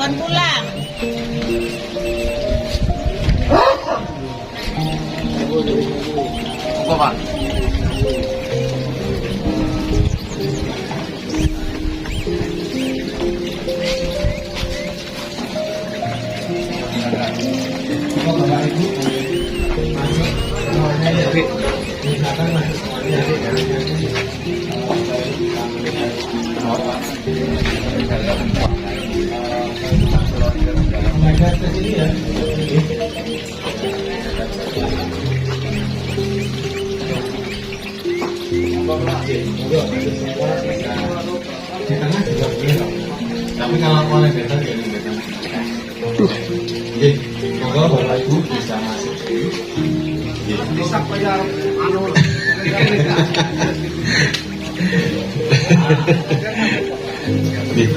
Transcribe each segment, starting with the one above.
Kon pulang. Apa Pak? Bapak Ibu masuk semuanya ya, silakan masuk semuanya mereka ke sini ya. Di tengah juga boleh, tapi kalau boleh beda ya di tengah. Oke, monggo Bapak Ibu bisa masuk. Bisa bayar anu.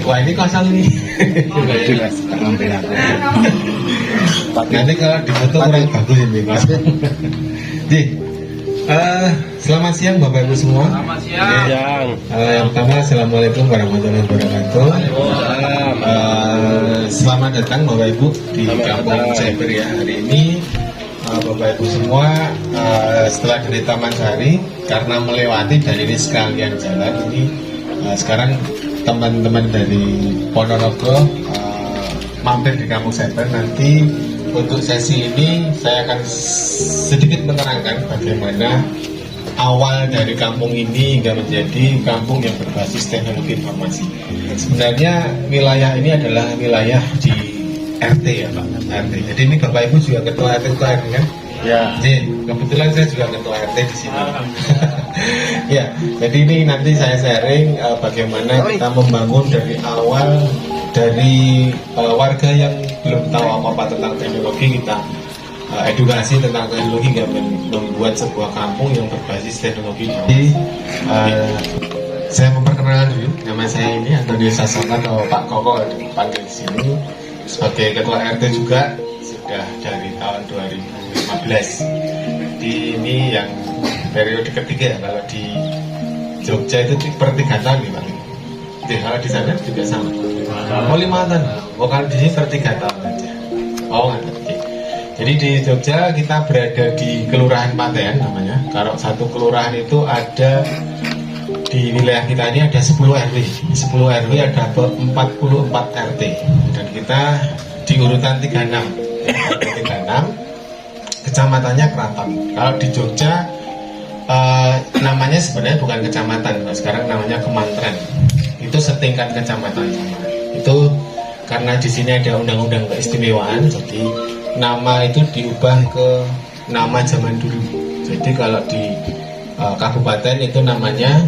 Wah ini kosong nih. Enggak jelas, tak ngambil aku. Nanti kalau di foto kurang bagus ini Mas. Ji, selamat siang Bapak Ibu semua. Selamat siang. Yang pertama Assalamualaikum warahmatullahi wabarakatuh. Selamat datang Bapak Ibu di Kampung Cyber ya. Hari ini Bapak Ibu semua setelah dari Taman Sari karena melewati dari ini sekalian jalan ini sekarang teman-teman dari Ponorogo mampir di Kampung Cyber. Nanti untuk sesi ini saya akan sedikit menerangkan bagaimana awal dari kampung ini hingga menjadi kampung yang berbasis teknologi informasi. Sebenarnya wilayah ini adalah wilayah di RT ya Pak, RT. Jadi ini Bapak Ibu juga ketua RT kan? Ya. Jadi kebetulan saya juga ketua RT di sini. Ya, jadi ini nanti saya sharing bagaimana kita membangun dari awal dari warga yang belum tahu apa-apa tentang teknologi, kita edukasi tentang teknologi hingga membuat sebuah kampung yang berbasis teknologi. Jadi saya memperkenalkan dulu, nama saya ini Antonius Sasongka atau Pak Koko dipanggil di sini sebagai ketua RT juga sudah dari tahun 2015. Di ini yang periode ketiga ya, kalau di Jogja itu per 3 tahun nih Pak. Jadi kalau di sana juga sama. Oh 5 tahun. Oh kalau di sini per 3 tahun aja. Oh nggak. Jadi di Jogja kita berada di Kelurahan Patean namanya. Kalau satu kelurahan itu ada di wilayah kita ini ada 10 RW. 10 RW ada 44 RT. Dan kita di urutan 36. 36 kecamatannya Keraton. Kalau di Jogja namanya sebenarnya bukan kecamatan, sekarang namanya Kemantren. Itu setingkat kecamatan sama. Itu karena di sini ada undang-undang keistimewaan, jadi nama itu diubah ke nama zaman dulu. Jadi kalau di kabupaten itu namanya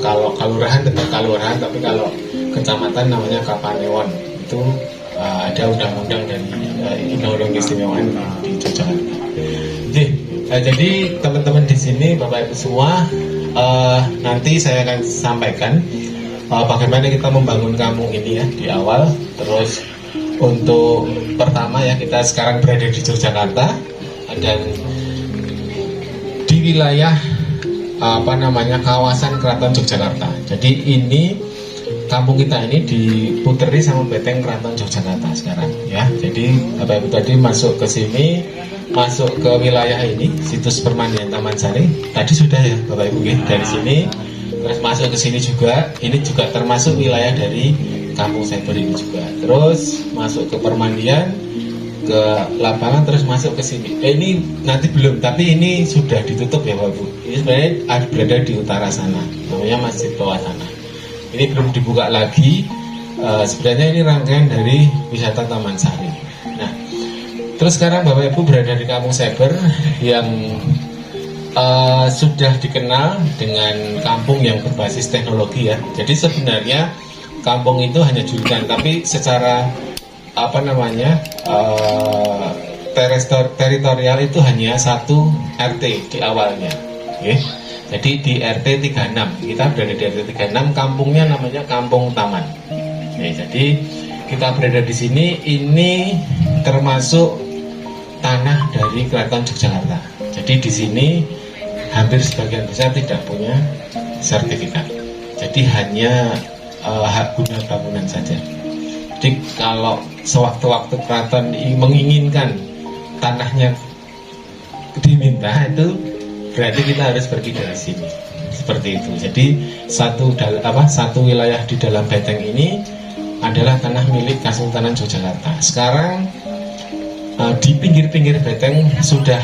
kalau kelurahan tetap kelurahan, tapi kalau kecamatan namanya Kapanewon. Itu ada undang-undang dari undang-undang keistimewaan di Yogyakarta. Jadi teman-teman di sini, Bapak Ibu semua, nanti saya akan sampaikan bagaimana kita membangun kampung ini ya di awal. Terus untuk pertama ya, kita sekarang berada di Yogyakarta dan di wilayah kawasan Keraton Yogyakarta. Jadi ini kampung kita ini diputeri sama Beteng Keraton Yogyakarta sekarang ya. Jadi Bapak Ibu tadi masuk ke sini, masuk ke wilayah ini, situs permandian Taman Sari. Tadi sudah ya Bapak Ibu ya, dari sini terus masuk ke sini juga. Ini juga termasuk wilayah dari Kampung Cyber ini juga. Terus masuk ke permandian, ke lapangan, terus masuk ke sini. Ini nanti belum, tapi ini sudah ditutup ya Bapak Ibu. Ini sebenarnya berada di utara sana, namanya Masjid Bawah Sana. Ini belum dibuka lagi. Sebenarnya ini rangkaian dari wisata Taman Sari. Nah, terus sekarang Bapak Ibu berada di Kampung Cyber yang sudah dikenal dengan kampung yang berbasis teknologi ya. Jadi sebenarnya kampung itu hanya julukan, tapi secara teritorial itu hanya satu RT di awalnya. Okay. Jadi di RT 36, kita berada di RT 36, kampungnya namanya Kampung Taman. Oke, jadi kita berada di sini, ini termasuk tanah dari Keraton Yogyakarta. Jadi di sini hampir sebagian besar tidak punya sertifikat. Jadi hanya hak guna bangunan saja. Jadi Jadi kalau sewaktu-waktu keraton menginginkan tanahnya diminta, itu berarti kita harus pergi dari sini. Seperti itu. Jadi satu wilayah di dalam Beteng ini adalah tanah milik Kasultanan Yogyakarta. Sekarang di pinggir-pinggir Beteng sudah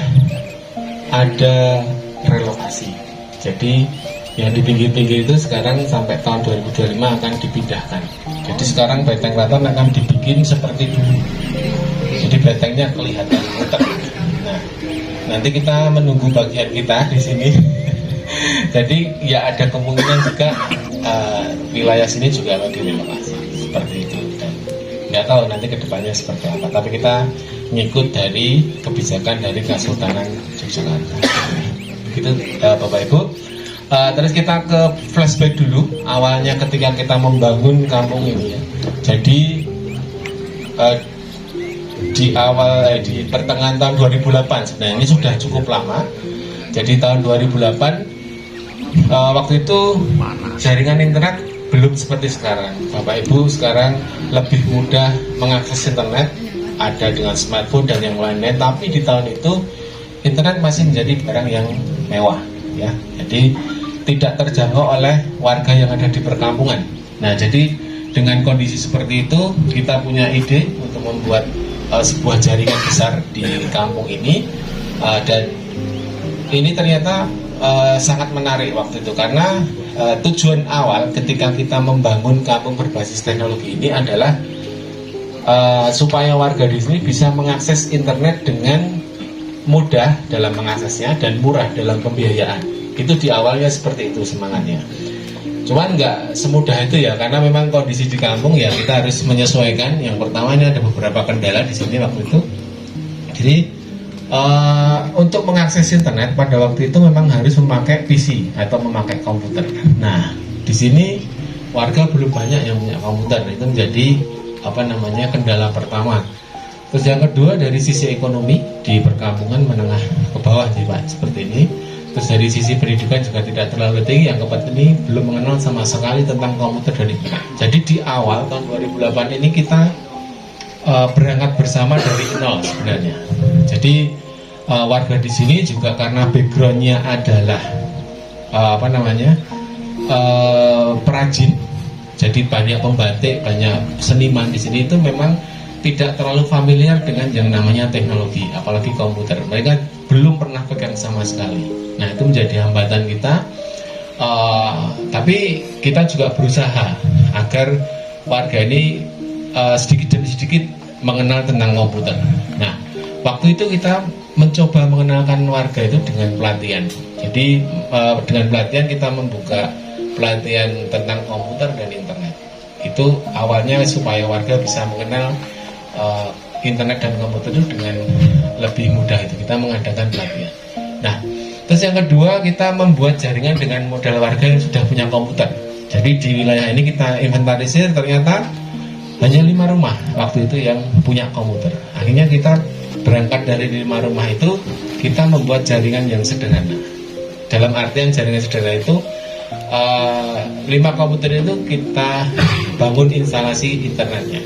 ada relokasi. Jadi yang di pinggir-pinggir itu sekarang sampai tahun 2025 akan dipindahkan. Jadi sekarang Beteng Keraton akan dibikin seperti dulu. Jadi betengnya kelihatan muter. Nah, nanti kita menunggu bagian kita di sini. Jadi ya ada kemungkinan juga wilayah sini juga akan direlokasi seperti itu. Dan nggak tahu nanti kedepannya seperti apa. Tapi kita ngikut dari kebijakan dari Kasultanan Yogyakarta. Begitu Bapak Ibu. Terus kita ke flashback dulu. Awalnya ketika kita membangun kampung ini ya. Jadi di pertengahan tahun 2008. Nah ini sudah cukup lama. Jadi tahun 2008 waktu itu jaringan internet belum seperti sekarang. Bapak Ibu sekarang lebih mudah mengakses internet, ada dengan smartphone dan yang lain-lain. Tapi di tahun itu internet masih menjadi barang yang mewah, ya. Jadi tidak terjangkau oleh warga yang ada di perkampungan. Nah, jadi dengan kondisi seperti itu kita punya ide untuk membuat sebuah jaringan besar di kampung ini, dan ini ternyata sangat menarik waktu itu karena tujuan awal ketika kita membangun kampung berbasis teknologi ini adalah supaya warga di sini bisa mengakses internet dengan mudah dalam mengaksesnya dan murah dalam pembiayaan. Itu di awalnya seperti itu semangatnya. Cuman nggak semudah itu ya, karena memang kondisi di kampung ya kita harus menyesuaikan. Yang pertama ini ada beberapa kendala di sini waktu itu. Jadi untuk mengakses internet pada waktu itu memang harus memakai PC atau memakai komputer. Nah, di sini warga belum banyak yang punya komputer. Itu menjadi kendala pertama. Terus yang kedua dari sisi ekonomi di perkampungan menengah ke bawah nih Pak, seperti ini. Terus dari sisi pendidikan juga tidak terlalu tinggi. Yang keempat ini belum mengenal sama sekali tentang komputer dan internet. Jadi di awal tahun 2008 ini kita berangkat bersama dari nol sebenarnya. Jadi warga di sini juga karena backgroundnya adalah perajin, jadi banyak pembatik, banyak seniman di sini itu memang tidak terlalu familiar dengan yang namanya teknologi, apalagi komputer. Mereka belum pernah pegang sama sekali. Nah itu menjadi hambatan kita. Tapi kita juga berusaha agar warga ini sedikit demi sedikit mengenal tentang komputer. Nah, waktu itu kita mencoba mengenalkan warga itu dengan pelatihan. Jadi dengan pelatihan kita membuka pelatihan tentang komputer dan internet. Itu awalnya supaya warga bisa mengenal internet dan komputer itu dengan lebih mudah. Itu kita mengadakan pelatihan. Nah, terus yang kedua kita membuat jaringan dengan modal warga yang sudah punya komputer. Jadi di wilayah ini kita inventarisir, ternyata hanya 5 rumah waktu itu yang punya komputer. Akhirnya kita berangkat dari 5 rumah itu, kita membuat jaringan yang sederhana. Dalam artian jaringan sederhana itu 5 komputer itu kita bangun instalasi internetnya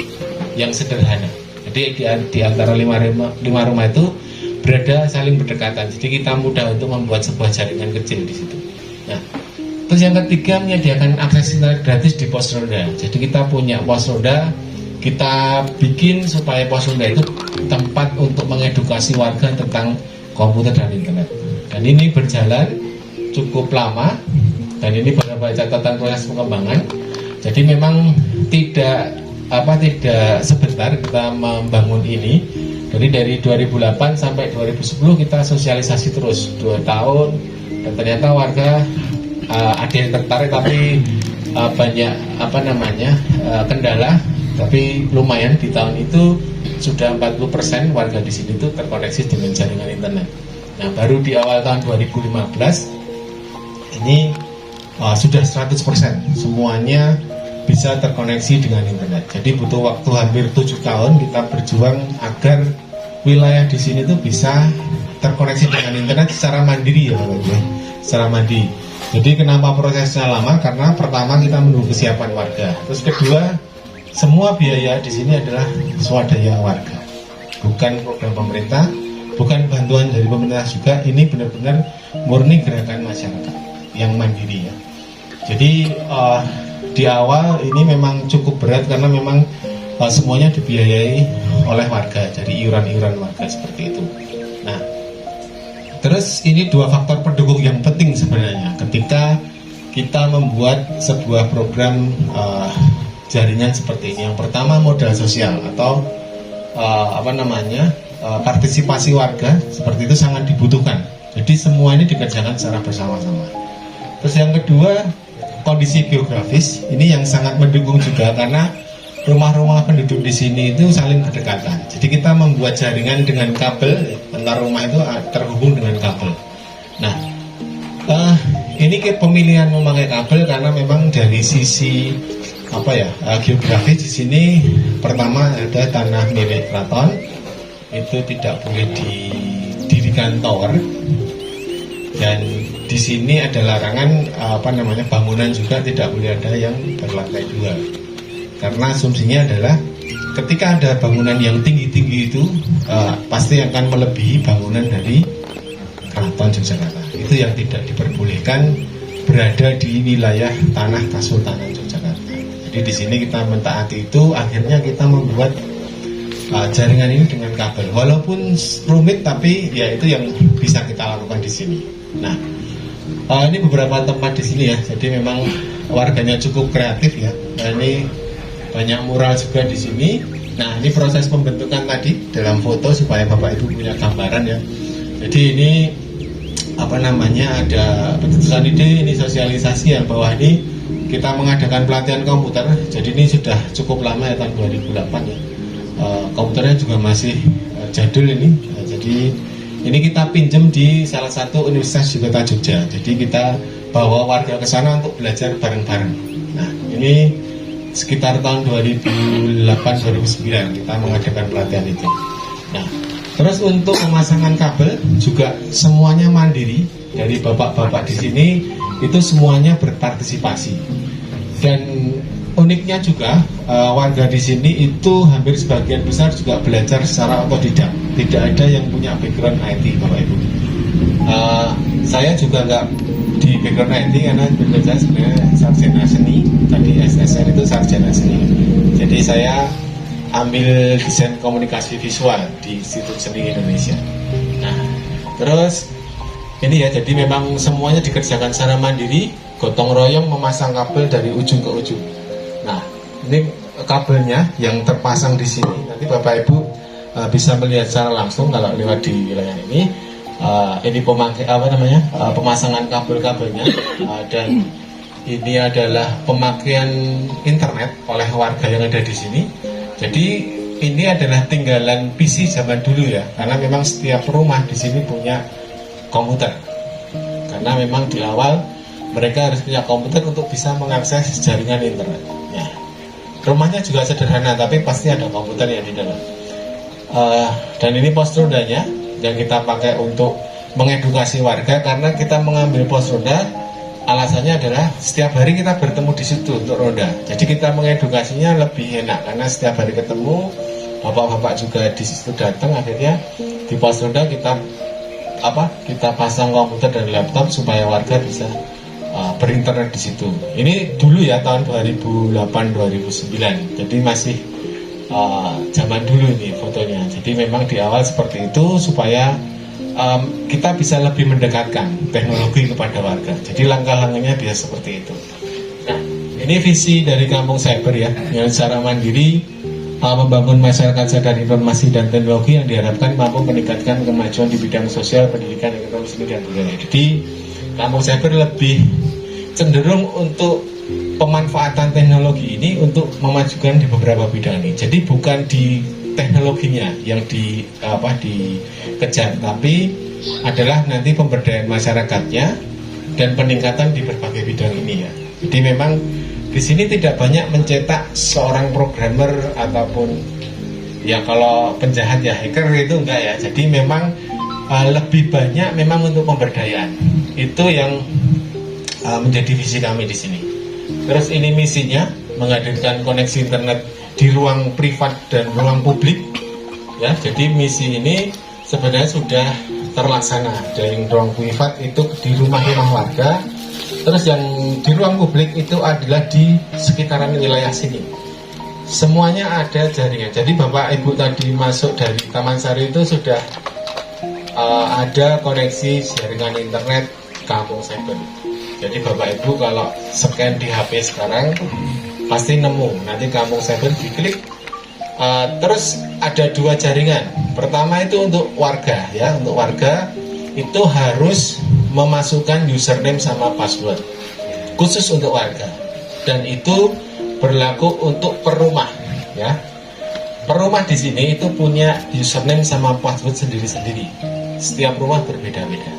yang sederhana. Jadi di antara 5 rumah itu berada saling berdekatan. Jadi kita mudah untuk membuat sebuah jaringan kecil di situ. Nah, terus yang ketiga menyediakan akses internet gratis di pos ronda. Jadi kita punya pos ronda, kita bikin supaya pos ronda itu tempat untuk mengedukasi warga tentang komputer dan internet. Dan ini berjalan cukup lama, dan ini beberapa catatan proses pengembangan. Jadi memang tidak sebentar kita membangun ini. Jadi dari 2008 sampai 2010 kita sosialisasi terus 2 tahun, dan ternyata warga ada yang tertarik, tapi banyak kendala. Tapi lumayan di tahun itu sudah 40% warga di sini itu terkoneksi dengan jaringan internet. Nah, baru di awal tahun 2015 ini sudah 100% semuanya bisa terkoneksi dengan internet. Jadi butuh waktu hampir 7 tahun kita berjuang agar wilayah di sini tuh bisa terkoneksi dengan internet secara mandiri ya Bapak Ibu. Secara mandiri. Jadi kenapa prosesnya lama? Karena pertama kita menunggu kesiapan warga. Terus kedua, semua biaya di sini adalah swadaya warga, bukan program pemerintah, bukan bantuan dari pemerintah juga. Ini benar-benar murni gerakan masyarakat yang mandiri ya. Jadi di awal ini memang cukup berat karena memang semuanya dibiayai oleh warga, dari iuran-iuran warga seperti itu. Nah, terus ini dua faktor pendukung yang penting sebenarnya ketika kita membuat sebuah program jaringan seperti ini. Yang pertama modal sosial atau partisipasi warga seperti itu sangat dibutuhkan. Jadi semua ini dikerjakan secara bersama-sama. Terus yang kedua, kondisi geografis ini yang sangat mendukung juga karena rumah-rumah penduduk di sini itu saling berdekatan. Jadi kita membuat jaringan dengan kabel, antar rumah itu terhubung dengan kabel. Nah, ini pemilihan memakai kabel karena memang dari sisi geografis di sini pertama ada tanah milik keraton, itu tidak boleh didirikan tower, dan di sini ada larangan bangunan juga tidak boleh ada yang berlantai 2 karena asumsinya adalah ketika ada bangunan yang tinggi-tinggi itu pasti akan melebihi bangunan dari Keraton Yogyakarta. Itu yang tidak diperbolehkan berada di wilayah tanah Kasultanan Yogyakarta. Jadi di sini kita mentaati itu, akhirnya kita membuat jaringan ini dengan kabel. Walaupun rumit, tapi ya itu yang bisa kita lakukan di sini. Nah, ini beberapa tempat di sini ya. Jadi memang warganya cukup kreatif ya. Nah, ini banyak mural juga di sini. Nah, ini proses pembentukan tadi dalam foto supaya Bapak Ibu punya gambaran ya. Jadi ini ada pencetusan ide, ini sosialisasi ya, bahwa ini kita mengadakan pelatihan komputer. Jadi ini sudah cukup lama ya, tahun 2008 ya. Komputernya juga masih jadul ini. Jadi ini kita pinjam di salah satu universitas di kota Jogja. Jadi kita bawa warga ke sana untuk belajar bareng-bareng. Nah, ini sekitar tahun 2008-2009 kita mengadakan pelatihan itu. Nah, terus untuk pemasangan kabel juga semuanya mandiri dari bapak-bapak di sini, itu semuanya berpartisipasi. Dan uniknya juga warga di sini itu hampir sebagian besar juga belajar secara otodidak. Tidak ada yang punya background IT, Bapak Ibu. Saya juga nggak di background IT karena saya sebenarnya sarjana seni. Tadi SSR itu sarjana seni. Jadi saya ambil desain komunikasi visual di Institut Seni Indonesia. Nah, terus ini ya, jadi memang semuanya dikerjakan secara mandiri, gotong royong memasang kabel dari ujung ke ujung. Nah, ini kabelnya yang terpasang di sini. Nanti Bapak Ibu bisa melihat secara langsung kalau lewat di wilayah ini. Ini pemasangan kabel-kabelnya, dan ini adalah pemakaian internet oleh warga yang ada di sini. Jadi ini adalah tinggalan PC zaman dulu ya, karena memang setiap rumah di sini punya komputer. Karena memang di awal mereka harus punya komputer untuk bisa mengakses jaringan internet. Ya. Rumahnya juga sederhana, tapi pasti ada komputer yang di dalam. Dan ini pos rodanya yang kita pakai untuk mengedukasi warga, karena kita mengambil pos roda alasannya adalah setiap hari kita bertemu di situ untuk roda. Jadi kita mengedukasinya lebih enak karena setiap hari ketemu, bapak-bapak juga di situ datang. Akhirnya di pos roda kita pasang komputer dan laptop supaya warga bisa berinternet di situ. Ini dulu ya, tahun 2008-2009. Jadi masih zaman dulu ini fotonya. Jadi memang di awal seperti itu supaya kita bisa lebih mendekatkan teknologi kepada warga. Jadi langkah-langkahnya biasa seperti itu. Nah, ini visi dari Kampung Cyber ya, yang secara mandiri membangun masyarakat sadar informasi dan teknologi yang diharapkan mampu meningkatkan kemajuan di bidang sosial, pendidikan, ekonomi, seni, dan budaya. Jadi Kampung Cyber lebih cenderung untuk pemanfaatan teknologi ini untuk memajukan di beberapa bidang ini. Jadi bukan di teknologinya yang dikejar, tapi adalah nanti pemberdayaan masyarakatnya dan peningkatan di berbagai bidang ini ya. Jadi memang di sini tidak banyak mencetak seorang programmer ataupun ya kalau penjahat ya hacker itu enggak ya. Jadi memang lebih banyak memang untuk pemberdayaan. Itu yang menjadi visi kami di sini. Terus ini misinya menghadirkan koneksi internet di ruang privat dan ruang publik. Ya, jadi misi ini sebenarnya sudah terlaksana. Dari ruang privat itu di rumah-rumah warga, terus yang di ruang publik itu adalah di sekitaran wilayah sini. Semuanya ada jaringan. Jadi Bapak Ibu tadi masuk dari Taman Sari itu sudah ada koneksi jaringan internet Kampung Cyber. Jadi Bapak Ibu kalau scan di HP sekarang pasti nemu. Nanti Kampung Cyber diklik. Terus ada 2 jaringan. Pertama itu untuk warga ya. Untuk warga itu harus memasukkan username sama password khusus untuk warga. Dan itu berlaku untuk per rumah ya. Per rumah di sini itu punya username sama password sendiri-sendiri. Setiap rumah berbeda-beda.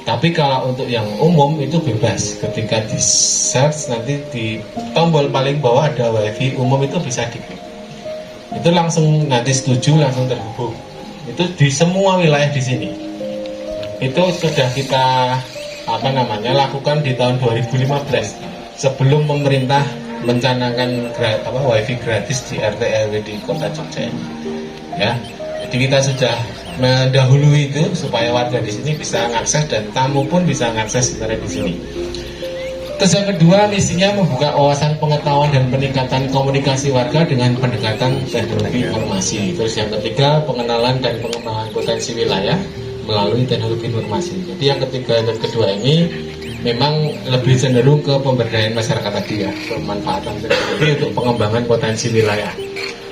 Tapi kalau untuk yang umum itu bebas. Ketika di search nanti di tombol paling bawah ada wifi umum, itu bisa diklik. Itu langsung nanti setuju, langsung terhubung. Itu di semua wilayah di sini. Itu sudah kita lakukan di tahun 2015 sebelum pemerintah mencanangkan wifi gratis di RT RW di Kota Jogja ini. Ya, jadi kita sudah mendahului itu supaya warga di sini bisa mengakses dan tamu pun bisa mengakses internet di sini. Terus yang kedua, misinya membuka wawasan pengetahuan dan peningkatan komunikasi warga dengan pendekatan teknologi informasi. Terus yang ketiga, pengenalan dan pengembangan potensi wilayah melalui teknologi informasi. Jadi yang ketiga dan kedua ini memang lebih cenderung ke pemberdayaan masyarakat tadi ya, pemanfaatan teknologi untuk pengembangan potensi wilayah.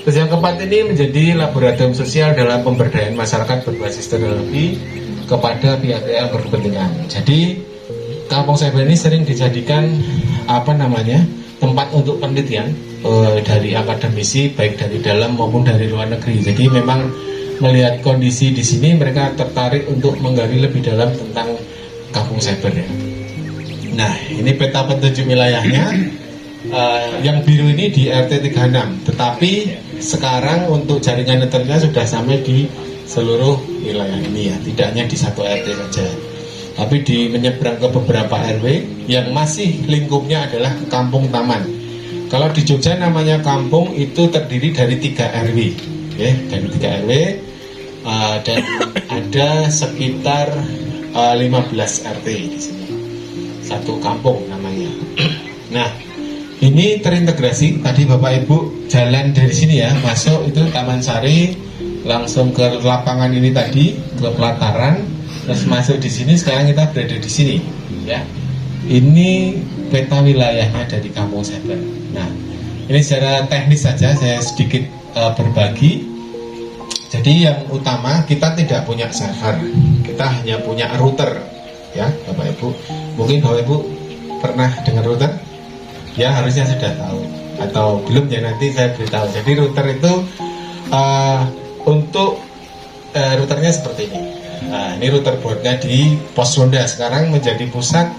Terus yang keempat ini menjadi laboratorium sosial dalam pemberdayaan masyarakat berbasis teknologi kepada pihak yang berkepentingan. Jadi Kampung Cyber ini sering dijadikan tempat untuk penelitian dari akademisi baik dari dalam maupun dari luar negeri. Jadi memang melihat kondisi di sini mereka tertarik untuk menggali lebih dalam tentang Kampung Cyber ya. Nah, ini peta petunjuk wilayahnya. Yang biru ini di RT 36, tetapi sekarang untuk jaringan internetnya sudah sampai di seluruh wilayah ini ya, tidak hanya di satu RT saja, tapi di menyeberang ke beberapa RW yang masih lingkupnya adalah Kampung Taman. Kalau di Jogja namanya kampung itu terdiri dari 3 RW, ya, dari 3 RW dan ada sekitar 15 RT di sini. Satu kampung namanya. Nah, ini terintegrasi. Tadi Bapak Ibu jalan dari sini ya, masuk itu Taman Sari, langsung ke lapangan ini tadi, ke pelataran, terus masuk di sini. Sekarang kita berada di sini, ya. Ini peta wilayahnya dari Kampung Cyber. Nah, ini secara teknis saja saya sedikit berbagi. Jadi yang utama kita tidak punya server, kita hanya punya router, ya Bapak Ibu. Mungkin Bapak Ibu pernah dengar router? Ya harusnya sudah tahu, atau belum ya nanti saya beritahu. Jadi router itu untuk routernya seperti ini. Nah, ini router boardnya di Pos Ronda sekarang menjadi pusat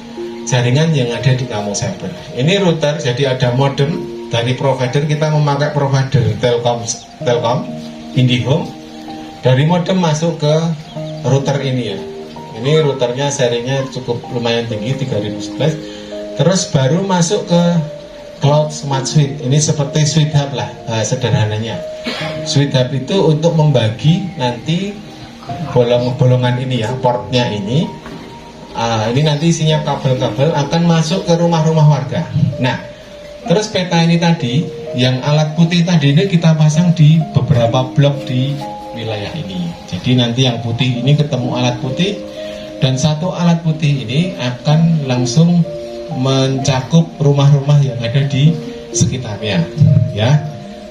jaringan yang ada di Kampung Cyber. Ini router, jadi ada modem dari provider, kita memakai provider Telkom, IndiHome. Dari modem masuk ke router ini ya. Ini routernya serinya cukup lumayan tinggi, 3011. Terus baru masuk ke Cloud Smart Suite. Ini seperti Suite Hub lah sederhananya. Suite Hub itu untuk membagi nanti bolongan ini ya, portnya ini. Ini nanti isinya kabel-kabel akan masuk ke rumah-rumah warga. Nah, terus peta ini tadi, yang alat putih tadi ini kita pasang di beberapa blok di wilayah ini. Jadi nanti yang putih ini ketemu alat putih, dan satu alat putih ini akan langsung mencakup rumah-rumah yang ada di sekitarnya, ya.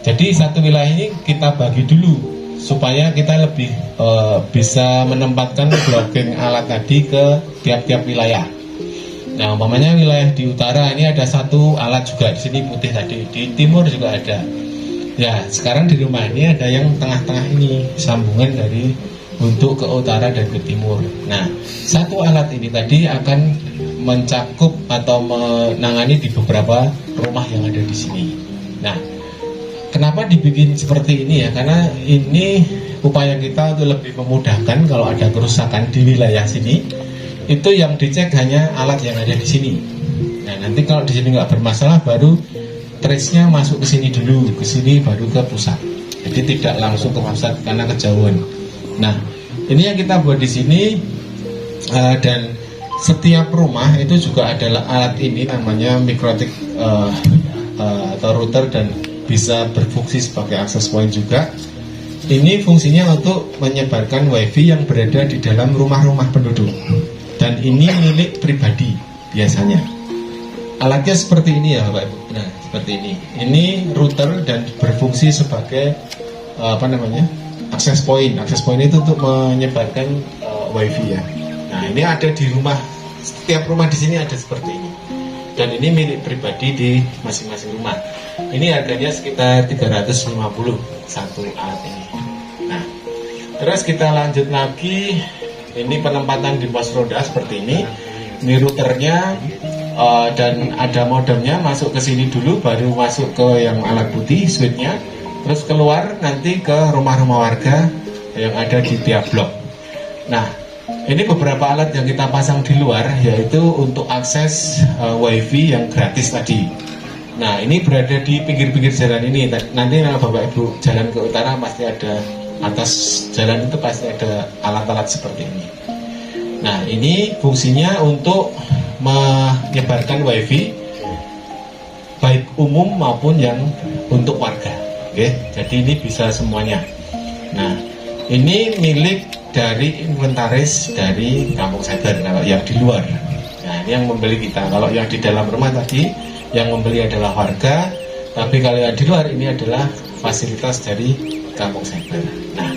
Jadi satu wilayah ini kita bagi dulu supaya kita lebih bisa menempatkan blocking alat tadi ke tiap-tiap wilayah. Nah, umpamanya wilayah di utara ini ada satu alat juga di sini putih tadi, di timur juga ada. Ya, sekarang di rumah ini ada yang tengah-tengah ini sambungan dari untuk ke utara dan ke timur. Nah, satu alat ini tadi akan mencakup atau menangani di beberapa rumah yang ada di sini. Nah, kenapa dibikin seperti ini ya? Karena ini upaya kita untuk lebih memudahkan kalau ada kerusakan di wilayah sini, itu yang dicek hanya alat yang ada di sini. Nah, nanti kalau di sini nggak bermasalah, baru trace-nya masuk ke sini dulu, ke sini baru ke pusat. Jadi tidak langsung ke pusat karena kejauhan. Nah, ini yang kita buat di sini, dan setiap rumah itu juga adalah alat ini namanya mikrotik atau router, dan bisa berfungsi sebagai akses point juga. Ini fungsinya untuk menyebarkan wifi yang berada di dalam rumah-rumah penduduk, dan ini milik pribadi biasanya. Alatnya seperti ini ya Bapak Ibu. Nah, seperti ini. Ini router dan berfungsi sebagai akses point. Akses point itu untuk menyebarkan wifi ya. Nah, ini ada di rumah, setiap rumah di sini ada seperti ini. Dan ini milik pribadi di masing-masing rumah. Ini harganya sekitar 350 satu alat ini. Nah, terus kita lanjut lagi. Ini penempatan di pos roda seperti ini. Ini routernya, dan ada modemnya, masuk ke sini dulu, baru masuk ke yang alat putih switchnya, terus keluar nanti ke rumah-rumah warga yang ada di tiap blok. Nah, ini beberapa alat yang kita pasang di luar, yaitu untuk akses wifi yang gratis tadi. Nah, ini berada di pinggir-pinggir jalan ini. Nanti kalau Bapak Ibu jalan ke utara, pasti ada, atas jalan itu pasti ada alat-alat seperti ini. Nah, ini fungsinya untuk menyebarkan wifi baik umum maupun yang untuk warga. Oke, jadi ini bisa semuanya. Nah, ini milik dari inventaris dari Kampung Cyber kalau yang di luar. Nah, ini yang membeli kita. Kalau yang di dalam rumah tadi yang membeli adalah warga, tapi kalau yang di luar ini adalah fasilitas dari Kampung Cyber. Nah,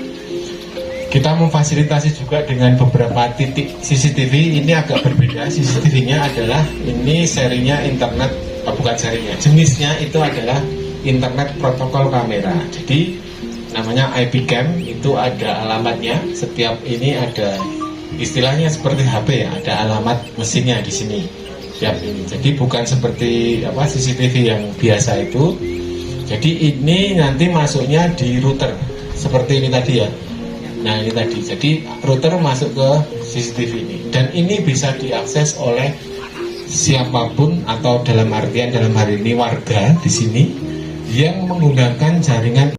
kita memfasilitasi juga dengan beberapa titik CCTV. Ini agak berbeda. CCTV-nya adalah ini serinya internet, bukan serinya, jenisnya itu adalah internet protokol kamera. Jadi namanya IP cam, itu ada alamatnya. Setiap ini ada istilahnya seperti HP ya, ada alamat mesinnya di sini. Jadi bukan seperti CCTV yang biasa itu. Jadi ini nanti masuknya di router seperti ini tadi ya. Nah, ini tadi. Jadi router masuk ke CCTV ini, dan ini bisa diakses oleh siapapun, atau dalam artian dalam hari ini warga di sini yang menggunakan jaringan